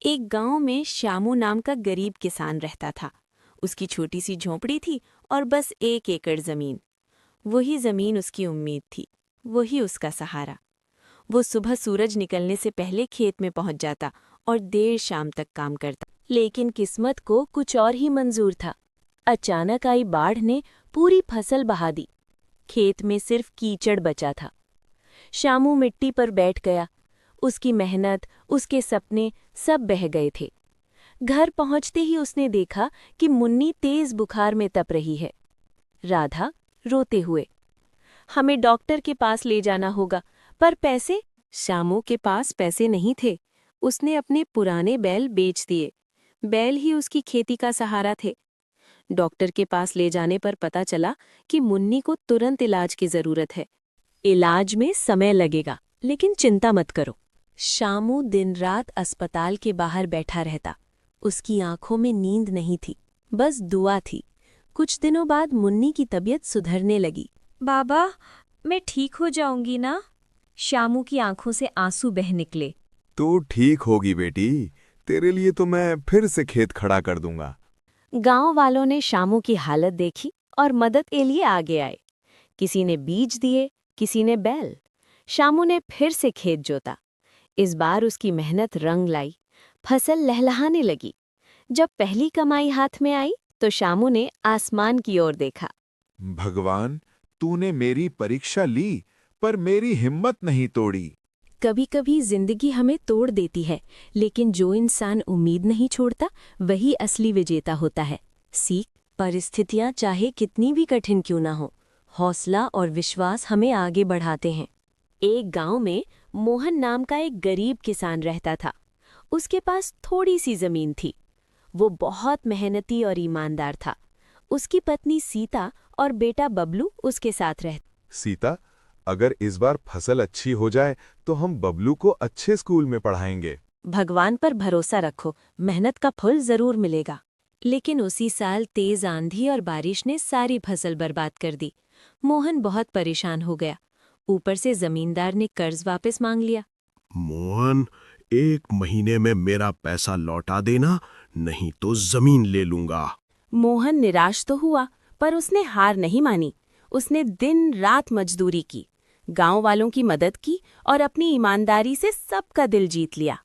एक गांव में श्यामू नाम का गरीब किसान रहता था। उसकी छोटी सी झोंपड़ी थी और बस 1 एकड़ जमीन। वही जमीन उसकी उम्मीद थी, वही उसका सहारा। वो सुबह सूरज निकलने से पहले खेत में पहुंच जाता और देर शाम तक काम करता। लेकिन किस्मत को कुछ और ही मंजूर था। अचानक आई बाढ़ ने पूरी फसल बहा दी। खेत में सिर्फ कीचड़ बचा था। श्यामू मिट्टी पर बैठ गया। उसकी मेहनत, उसके सपने सब बह गए थे। घर पहुंचते ही उसने देखा कि मुन्नी तेज बुखार में तप रही है। राधा रोते हुए, हमें डॉक्टर के पास ले जाना होगा, पर पैसे? श्यामू के पास पैसे नहीं थे। उसने अपने पुराने बैल बेच दिए। बैल ही उसकी खेती का सहारा थे। डॉक्टर के पास ले जाने पर पता चला कि मुन्नी को तुरंत इलाज की जरूरत है। इलाज में समय लगेगा, लेकिन चिंता मत करो। श्यामू दिन रात अस्पताल के बाहर बैठा रहता। उसकी आंखों में नींद नहीं थी, बस दुआ थी। कुछ दिनों बाद मुन्नी की तबीयत सुधरने लगी। बाबा, मैं ठीक हो जाऊंगी ना? श्यामू की आंखों से आंसू बह निकले। तू ठीक होगी बेटी। तेरे लिए तो मैं फिर से खेत खड़ा कर दूंगा। गांव वालों ने श्यामू की हालत देखी और मदद के लिए आगे आए। किसी ने बीज दिए, किसी ने बैल। श्यामू ने फिर से खेत जोता। इस बार उसकी मेहनत रंग लाई। फसल लहलहाने लगी। जब पहली कमाई हाथ में आई तो श्यामू ने आसमान की ओर देखा। भगवान, तूने मेरी परीक्षा ली, पर मेरी हिम्मत नहीं तोड़ी। कभी कभी जिंदगी हमें तोड़ देती है, लेकिन जो इंसान उम्मीद नहीं छोड़ता वही असली विजेता होता है। सीख, परिस्थितियां चाहे कितनी भी कठिन क्यों ना हो, हौसला और विश्वास हमें आगे बढ़ाते हैं। एक गांव में मोहन नाम का एक गरीब किसान रहता था। उसके पास थोड़ी सी जमीन थी। वो बहुत मेहनती और ईमानदार था। उसकी पत्नी सीता और बेटा बबलू उसके साथ रहते। सीता, अगर इस बार फसल अच्छी हो जाए तो हम बबलू को अच्छे स्कूल में पढ़ाएंगे। भगवान पर भरोसा रखो, मेहनत का फल जरूर मिलेगा। लेकिन उसी साल तेज आंधी और बारिश ने सारी फसल बर्बाद कर दी। मोहन बहुत परेशान हो गया। ऊपर से जमींदार ने कर्ज वापस मांग लिया। मोहन, 1 महीने में मेरा पैसा लौटा देना, नहीं तो जमीन ले लूंगा। मोहन निराश तो हुआ, पर उसने हार नहीं मानी। उसने दिन रात मजदूरी की, गांव वालों की मदद की और अपनी ईमानदारी से सबका दिल जीत लिया।